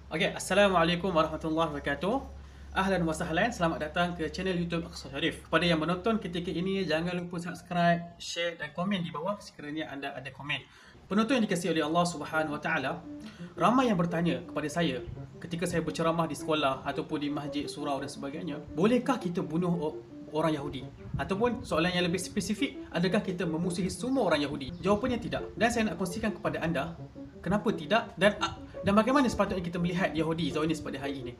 Okay, Assalamualaikum warahmatullahi wabarakatuh. Ahlan wa sahlan, selamat datang ke channel YouTube Aqsa Sharif. Kepada yang menonton ketika ini, jangan lupa subscribe, share dan komen di bawah sekiranya anda ada komen. Penonton yang dikasihi oleh Allah Subhanahu Wa Taala, ramai yang bertanya kepada saya ketika saya berceramah di sekolah ataupun di masjid, surau dan sebagainya, bolehkah kita bunuh orang Yahudi? Ataupun soalan yang lebih spesifik, adakah kita memusuhi semua orang Yahudi? Jawapannya tidak. Dan saya nak kongsikan kepada anda kenapa tidak dan bagaimana sepatutnya kita melihat Yahudi Zionis pada hari ini.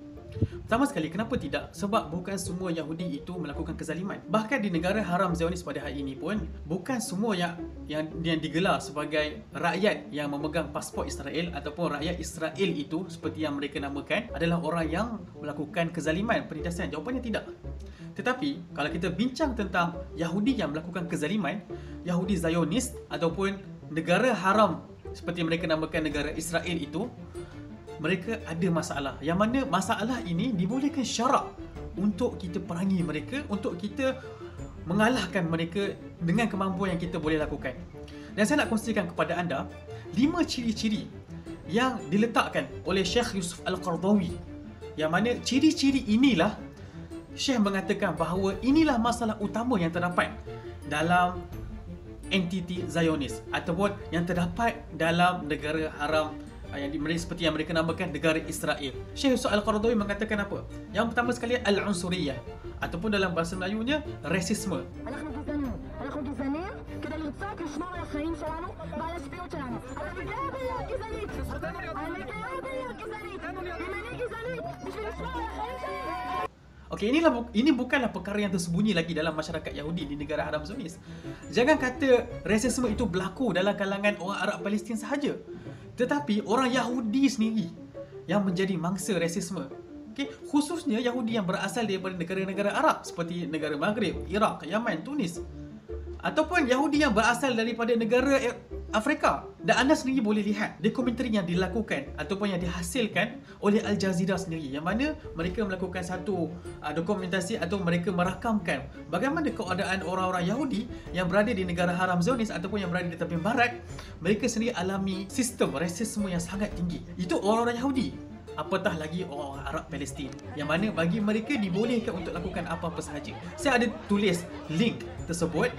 Pertama sekali, kenapa tidak? Sebab bukan semua Yahudi itu melakukan kezaliman. Bahkan di negara haram Zionis pada hari ini pun, bukan semua yang digelar sebagai rakyat yang memegang pasport Israel ataupun rakyat Israel itu seperti yang mereka namakan adalah orang yang melakukan kezaliman, penindasan. Jawapannya tidak. Tetapi kalau kita bincang tentang Yahudi yang melakukan kezaliman, Yahudi Zionis ataupun negara haram seperti mereka namakan negara Israel itu, mereka ada masalah. Yang mana masalah ini dibolehkan syarak untuk kita perangi mereka, untuk kita mengalahkan mereka dengan kemampuan yang kita boleh lakukan. Dan saya nak kongsikan kepada anda 5 ciri-ciri yang diletakkan oleh Syekh Yusuf Al-Qaradawi. Yang mana ciri-ciri inilah Syekh mengatakan bahawa inilah masalah utama yang terdapat dalam entiti Zionis ataupun yang terdapat dalam negara haram yang seperti yang mereka namakan negara Israel. Syekh Yusuf Al-Qaradawi mengatakan apa? Yang pertama sekali al-unsuriyah ataupun dalam bahasa Melayunya rasisme. Okey, ini bukanlah perkara yang tersembunyi lagi dalam masyarakat Yahudi di negara haram Zionis. Jangan kata rasisme itu berlaku dalam kalangan orang Arab Palestin sahaja, tetapi orang Yahudi sendiri yang menjadi mangsa rasisme. Okey, khususnya Yahudi yang berasal daripada negara-negara Arab seperti negara Maghrib, Iraq, Yaman, Tunis, ataupun Yahudi yang berasal daripada negara Afrika. Dan anda sendiri boleh lihat dokumentari yang dilakukan ataupun yang dihasilkan oleh Al Jazeera sendiri, yang mana mereka melakukan satu dokumentasi atau mereka merakamkan bagaimana keadaan orang-orang Yahudi yang berada di negara haram Zionis ataupun yang berada di tepi barat. Mereka sendiri alami sistem rasisme yang sangat tinggi. Itu orang-orang Yahudi, apatah lagi orang Arab Palestin, yang mana bagi mereka dibolehkan untuk lakukan apa-apa sahaja. Saya ada tulis link tersebut,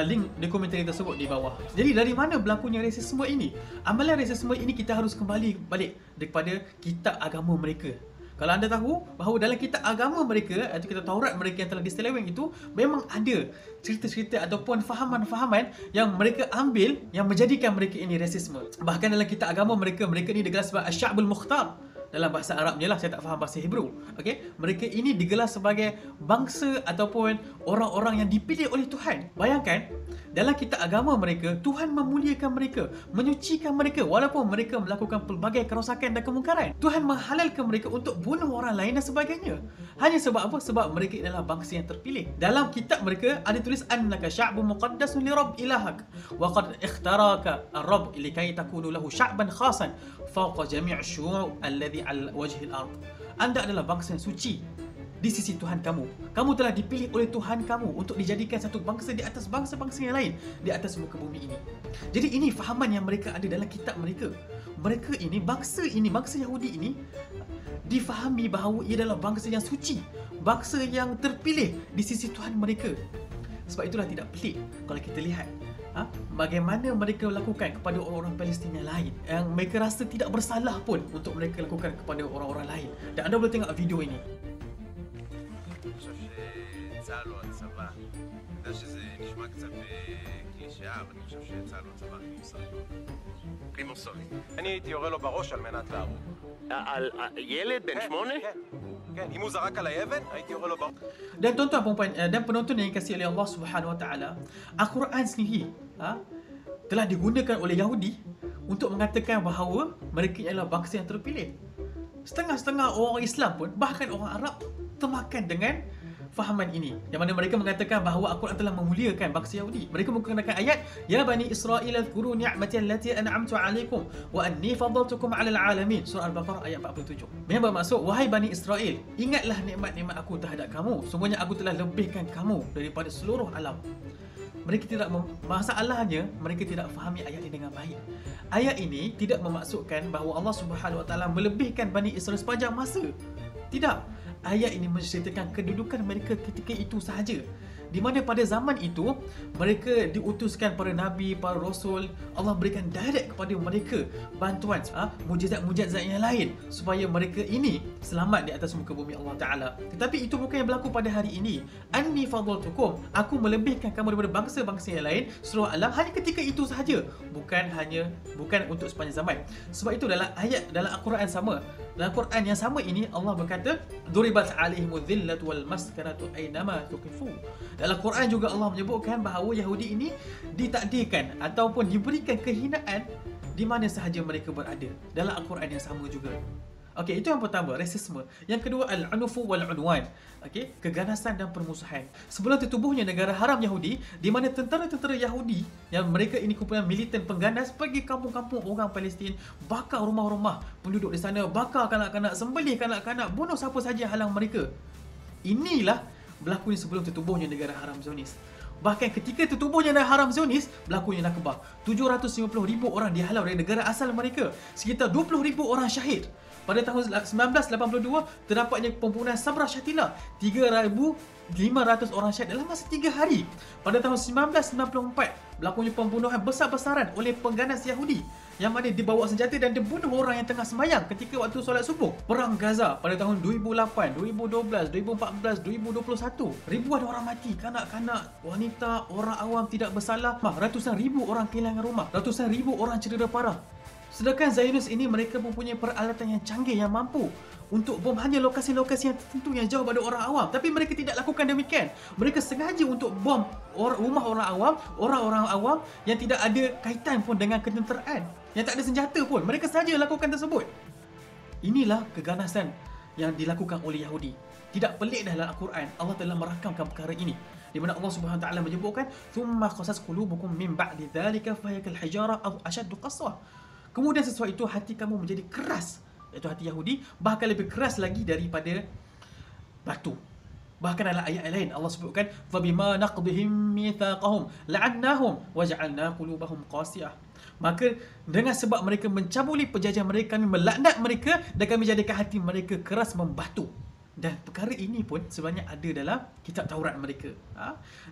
link dokumentari tersebut di bawah. Jadi dari mana berlakunya rasisme ini? Amalan rasisme ini kita harus kembali balik daripada kitab agama mereka. Kalau anda tahu bahawa dalam kitab agama mereka atau kitab Taurat mereka yang telah diseleweng itu, memang ada cerita-cerita ataupun fahaman-fahaman yang mereka ambil yang menjadikan mereka ini rasisme. Bahkan dalam kitab agama mereka ni digelar sebagai Asy-Sya'bul Mukhtar. Dalam bahasa Arabnya lah, saya tak faham bahasa Hebrew. Okey, mereka ini digelar sebagai bangsa ataupun orang-orang yang dipilih oleh Tuhan. Bayangkan, dalam kitab agama mereka, Tuhan memuliakan mereka, menyucikan mereka walaupun mereka melakukan pelbagai kerosakan dan kemungkaran. Tuhan menghalalkan mereka untuk bunuh orang lain dan sebagainya. Hanya sebab apa? Sebab mereka adalah bangsa yang terpilih. Dalam kitab mereka ada tulis annaka sya'bun muqaddasun li rabb ilahak wa qad ikhtaraka ar-rabb likai takunu lahu sya'ban khasan fawqa jami' asy-syu'ub alladhi al wajhil ard. Anda adalah bangsa yang suci di sisi Tuhan kamu. Kamu telah dipilih oleh Tuhan kamu untuk dijadikan satu bangsa di atas bangsa-bangsa yang lain di atas muka bumi ini. Jadi ini fahaman yang mereka ada dalam kitab mereka. Mereka ini, bangsa Yahudi ini difahami bahawa ia adalah bangsa yang suci, bangsa yang terpilih di sisi Tuhan mereka. Sebab itulah tidak pelik kalau kita lihat bagaimana mereka lakukan kepada orang-orang Palestin yang lain, yang mereka rasa tidak bersalah pun untuk mereka lakukan kepada orang-orang lain. Dan anda boleh tengok video ini. אני חושב שצה"ל הוא הצבא. אני יודע שזה נשמע קצת קלישאה, אבל אני חושב שצה"ל הוא הצבא הכי מוסרי. הכי מוסרי. אני הייתי יורה לו בראש על מנת להרוג. על ילד בן 8? כן, כן. אם הוא זרק עליי אבן, הייתי יורה לו בראש. Dan tuan-tuan perempuan dan penonton yang dikasihi oleh Allah Subhanahu Wa Taala, Al-Quran sendiri telah digunakan oleh Yahudi untuk mengatakan bahawa mereka adalah bangsa yang terpilih. Setengah-setengah orang Islam pun, bahkan orang Arab, termakan dengan fahaman ini, yang mana mereka mengatakan bahawa Al-Quran telah memuliakan bangsa Yahudi. Mereka menggunakan ayat ya bani Israil azkuru ni'mati allati an'amtu 'alaikum wa anni faddaltukum 'alal 'alamin, surah Al-Baqarah ayat 47. Yang bermaksud, wahai bani Israel, ingatlah nikmat-nikmat aku terhadap kamu, semuanya aku telah lebihkan kamu daripada seluruh alam. mereka tidak masalahnya mereka tidak fahami ayat ini dengan baik. Ayat ini tidak memaksudkan bahawa Allah Subhanahu Wa Taala melebihkan Bani Israel sepanjang masa. Tidak. Ayat ini menceritakan kedudukan mereka ketika itu sahaja. Di mana pada zaman itu mereka diutuskan para nabi, para rasul, Allah berikan direct kepada mereka bantuan, mujizat-mujizat yang lain supaya mereka ini selamat di atas muka bumi Allah Taala. Tetapi itu bukan yang berlaku pada hari ini. Anni fadhaltukum, aku melebihkan kamu daripada bangsa-bangsa yang lain, surah Al-Lam, hanya ketika itu sahaja, bukan untuk sepanjang zaman. Sebab itu dalam ayat dalam Al-Quran sama, dalam Quran yang sama ini Allah berkata duribat alaihimudz dhillatu wal maskanatu aynama tuqifu. Dalam Quran juga Allah menyebutkan bahawa Yahudi ini ditakdirkan ataupun diberikan kehinaan di mana sahaja mereka berada. Dalam Al-Quran yang sama juga. Okey, itu yang pertama, rasisme. Yang kedua, al-unufu wal-udwan. Okey, keganasan dan permusuhan. Sebelum tertubuhnya negara haram Yahudi, di mana tentera-tentera Yahudi yang mereka ini kumpulan militan pengganas pergi kampung-kampung orang Palestin, bakar rumah-rumah penduduk di sana, bakar kanak-kanak, sembelih kanak-kanak, bunuh siapa sahaja yang halang mereka. Inilah berlaku sebelum tertubuhnya negara haram Zionis. Bahkan ketika tertubuhnya negara haram Zionis, berlakunya Nakbah. 750,000 orang dihalau dari negara asal mereka. Sekitar 20,000 orang syahid. Pada tahun 1982, terdapatnya pembunuhan Sabra Shatila. 3,500 orang syahid dalam masa 3 hari. Pada tahun 1994, berlakunya pembunuhan besar-besaran oleh pengganas Yahudi yang mana dibawa senjata dan dibunuh orang yang tengah sembahyang ketika waktu solat subuh. Perang Gaza pada tahun 2008, 2012, 2014, 2021. Ribuan orang mati, kanak-kanak, wanita, orang awam tidak bersalah. Ratusan ribu orang kehilangan rumah, ratusan ribu orang cedera parah. Sedangkan Zionis ini mereka mempunyai peralatan yang canggih yang mampu untuk bom hanya lokasi-lokasi yang tertentu yang jauh pada orang awam. Tapi mereka tidak lakukan demikian. Mereka sengaja untuk bom rumah orang-orang awam yang tidak ada kaitan pun dengan ketenteraan, yang tak ada senjata pun. Mereka sahaja lakukan tersebut. Inilah keganasan yang dilakukan oleh Yahudi. Tidak pelik dalam Al-Quran Allah telah merakamkan perkara ini, di mana Allah Subhanahu Wa Taala menyebutkan thumma qasas qulubukum min ba'di dzalika fa hiya kal hijara aw ashaddu qaswa. Kemudian sesuatu itu hati kamu menjadi keras, iaitu hati Yahudi, bahkan lebih keras lagi daripada batu. Bahkan dalam ayat lain Allah sebutkan fabima naqdihim mitsaqahum la'annahum waja'alna qulubahum qasiyah. Maka dengan sebab mereka mencabuli perjanjian mereka, kami melaknat mereka dan kami jadikan hati mereka keras membatu. Dan perkara ini pun sebenarnya ada dalam kitab Taurat mereka,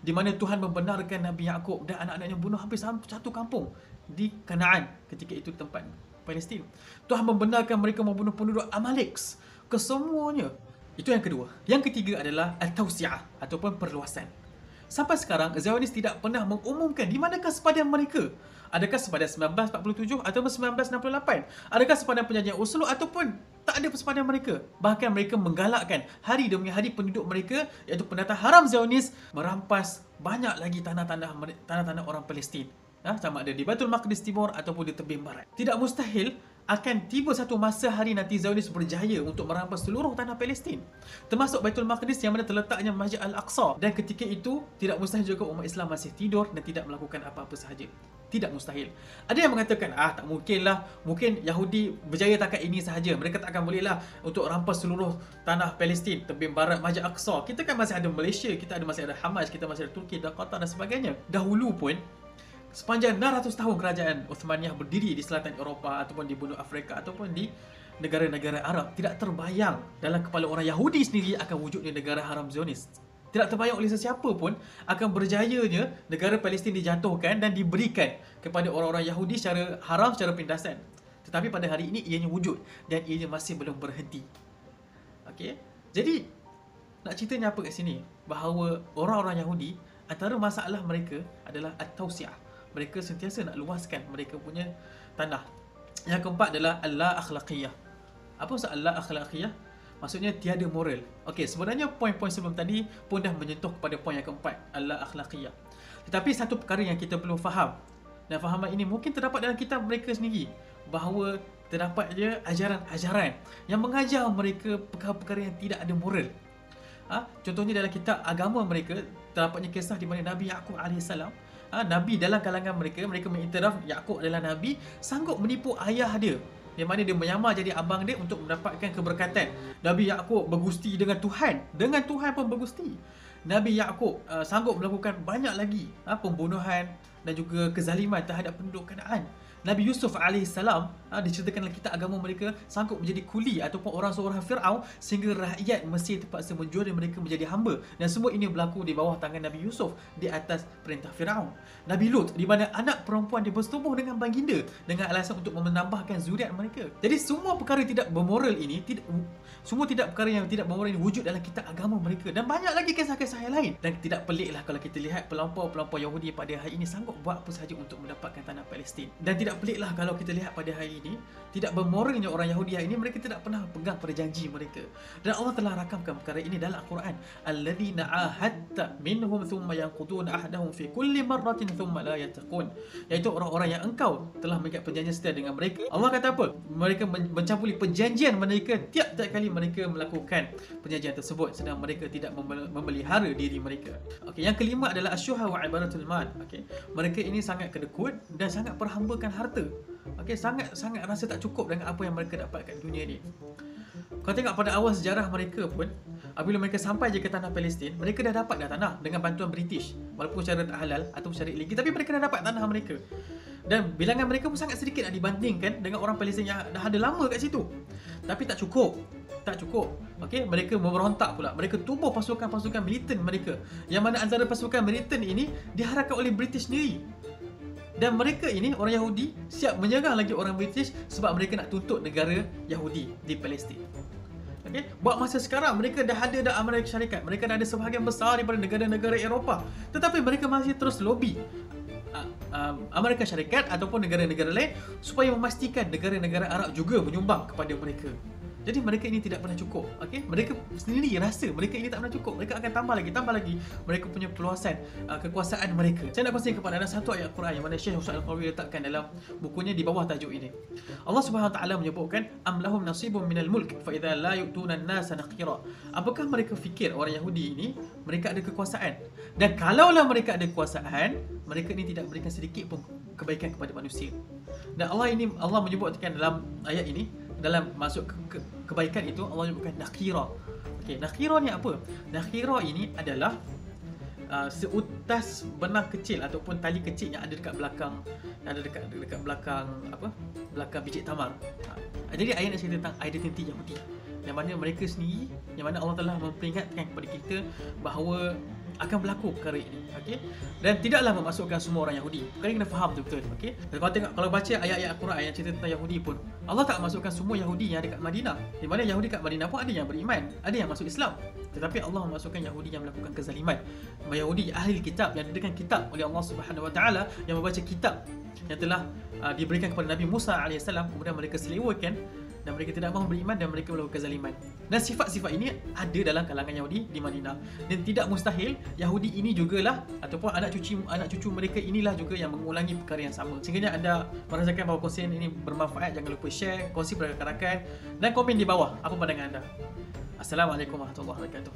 di mana Tuhan membenarkan Nabi Yaqub dan anak-anaknya bunuh hampir satu kampung di Kanaan, ketika itu tempat Palestin. Tuhan membenarkan mereka membunuh penduduk Amalek, kesemuanya. Itu yang kedua. Yang ketiga adalah at-tawsi'ah ataupun perluasan. Sampai sekarang Zionis tidak pernah mengumumkan di manakah sepadan mereka. Adakah sepadan 1947 atau 1968? Adakah sepadan perjanjian Oslo ataupun tak ada sepadan mereka? Bahkan mereka menggalakkan hari demi hari penduduk mereka, iaitu pendatang haram Zionis, merampas banyak lagi tanah-tanah orang Palestin. Sama ada di Baitul Maqdis Timur ataupun di tebing barat. Tidak mustahil akan tiba satu masa hari nanti Zionis berjaya untuk merampas seluruh tanah Palestin, termasuk Baitul Maqdis yang mana terletaknya Masjid Al-Aqsa. Dan ketika itu tidak mustahil juga umat Islam masih tidur dan tidak melakukan apa-apa sahaja. Tidak mustahil. Ada yang mengatakan tak mungkinlah, mungkin Yahudi berjaya takat ini sahaja, mereka tak akan bolehlah untuk rampas seluruh tanah Palestin, tebing barat, Masjid Al-Aqsa. Kita kan masih ada Malaysia, kita masih ada Hamas, kita masih ada Turki dan Qatar dan sebagainya. Dahulu pun sepanjang 600 tahun kerajaan Uthmaniyah berdiri di selatan Eropah ataupun di benua Afrika ataupun di negara-negara Arab, tidak terbayang dalam kepala orang Yahudi sendiri akan wujudnya negara haram Zionis. Tidak terbayang oleh sesiapa pun akan berjayanya negara Palestin dijatuhkan dan diberikan kepada orang-orang Yahudi secara haram, secara pindasan. Tetapi pada hari ini ianya wujud dan ianya masih belum berhenti. Okey. Jadi nak ceritanya apa kat sini? Bahawa orang-orang Yahudi, antara masalah mereka adalah at-tawsi'ah. Mereka sentiasa nak luaskan mereka punya tanah. Yang keempat adalah al-la-akhlaqiyah. Apa maksud al-la-akhlaqiyah? Maksudnya tiada moral. Okey, sebenarnya poin-poin sebelum tadi pun dah menyentuh kepada poin yang keempat, al-akhlaqiyah. Tetapi satu perkara yang kita perlu faham, dan fahaman ini mungkin terdapat dalam kitab mereka sendiri, bahawa terdapatnya ajaran-ajaran yang mengajar mereka perkara-perkara yang tidak ada moral. Contohnya dalam kitab agama mereka terdapatnya kisah di mana Nabi Yaqub AS, Nabi dalam kalangan mereka mengiktiraf Yaqub adalah Nabi, sanggup menipu ayah dia, di mana dia menyamar jadi abang dia untuk mendapatkan keberkatan. Nabi Yaqub bergusti dengan Tuhan pun bergusti. Nabi Yaqub sanggup melakukan banyak lagi pembunuhan dan juga kezaliman terhadap penduduk Kanaan. Nabi Yusuf alaihissalam diceritakan dalam kitab agama mereka sanggup menjadi kuli ataupun orang seorang Fir'aun sehingga rakyat Mesir terpaksa menjual mereka menjadi hamba, dan semua ini berlaku di bawah tangan Nabi Yusuf di atas perintah Fir'aun. Nabi Lut di mana anak perempuan dia bersetubuh dengan baginda dengan alasan untuk menambahkan zuriat mereka. Jadi semua perkara tidak bermoral ini perkara yang tidak bermoral ini wujud dalam kitab agama mereka, dan banyak lagi kisah-kisah yang lain. Dan tidak peliklah kalau kita lihat pelampau-pelampau Yahudi pada hari ini sanggup buat apa sahaja untuk mendapatkan tanah Palestin. Dan tidak peliklah kalau kita lihat pada hari ini tidak bermoralnya orang Yahudi hari ini, mereka tidak pernah pegang pada janji mereka. Dan Allah telah rakamkan perkara ini dalam Al-Quran. Alladzina ahadta minhum thumma yanquduna ahdahum fi kulli marratin thumma la yattaqun. Iaitu orang-orang yang engkau telah mengikat perjanjian setia dengan mereka. Allah kata apa? Mereka mencabuli perjanjian mereka tiap-tiap kali mereka melakukan perjanjian tersebut, sedang mereka tidak memelihara diri mereka. Okey, yang kelima adalah asyuha wa ibaratul mal. Okey, mereka ini sangat kedekut dan sangat perhambakan harta. Okey, sangat rasa tak cukup dengan apa yang mereka dapat kat dunia ni. Kau tengok pada awal sejarah mereka pun, apabila mereka sampai je ke tanah Palestin, mereka dah dapat tanah dengan bantuan British, walaupun secara tak halal atau secara ilegal, tapi mereka dah dapat tanah mereka. Dan bilangan mereka pun sangat sedikit nak dibandingkan dengan orang Palestin yang dah ada lama kat situ. Tapi tak cukup. Okey, mereka memberontak pula. Mereka tubuh pasukan-pasukan militan mereka, yang mana antara pasukan militan ini diharapkan oleh British sendiri. Dan mereka ini, orang Yahudi, siap menyerang lagi orang British sebab mereka nak tuntut negara Yahudi di Palestin. Okay? Buat masa sekarang, mereka dah ada Amerika Syarikat. Mereka dah ada sebahagian besar daripada negara-negara Eropah. Tetapi mereka masih terus lobby Amerika Syarikat ataupun negara-negara lain supaya memastikan negara-negara Arab juga menyumbang kepada mereka. Jadi mereka ini tidak pernah cukup. Okey, mereka sendiri rasa mereka ini tak pernah cukup. Mereka akan tambah lagi mereka punya peluasan kekuasaan mereka. Saya nak kongsi kepada anda satu ayat Quran yang mana Syekh Husain Al-Qawi letakkan dalam bukunya di bawah tajuk ini. Allah Subhanahu Wa Taala menyebutkan am lahum nasibun minal mulk fa idza la yu'tuna an-nasa naqira. Apakah mereka fikir orang Yahudi ini mereka ada kekuasaan, dan kalaulah mereka ada kekuasaan, mereka ini tidak berikan sedikit pun kebaikan kepada manusia. Dan Allah menyebutkan dalam ayat ini, dalam masuk kebaikan itu Allah menyebutkan nakhira. Okey, nakhira ni apa? Nakhira ini adalah seutas benang kecil ataupun tali kecil yang ada dekat belakang, belakang biji tamar. Jadi ayat nak cerita tentang identiti Yahudi, yang mana mereka sendiri, yang mana Allah telah memperingatkan kepada kita bahawa akan berlaku perkara ini. Okey, dan tidaklah memasukkan semua orang Yahudi. Perkara ini kena faham betul-betul. Okey, kalau baca ayat-ayat Al-Quran yang cerita tentang Yahudi pun, Allah tak masukkan semua Yahudi yang ada kat Madinah. Di mana Yahudi kat Madinah pun ada yang beriman, ada yang masuk Islam. Tetapi Allah memasukkan Yahudi yang melakukan kezaliman. Yahudi ahli kitab yang diberikan kitab oleh Allah Subhanahu Wa Taala, yang membaca kitab yang telah diberikan kepada Nabi Musa alaihissalam, kemudian mereka selewakan dan mereka tidak mahu beriman dan mereka melakukan kezaliman. Dan sifat-sifat ini ada dalam kalangan Yahudi di Madinah, dan tidak mustahil Yahudi ini jugalah ataupun anak cucu mereka inilah juga yang mengulangi perkara yang sama. Sehingga anda merasakan bahawa kongsian ini bermanfaat, jangan lupa share, kongsi pada rakan-rakan dan komen di bawah apa pandangan anda. Assalamualaikum warahmatullahi wabarakatuh.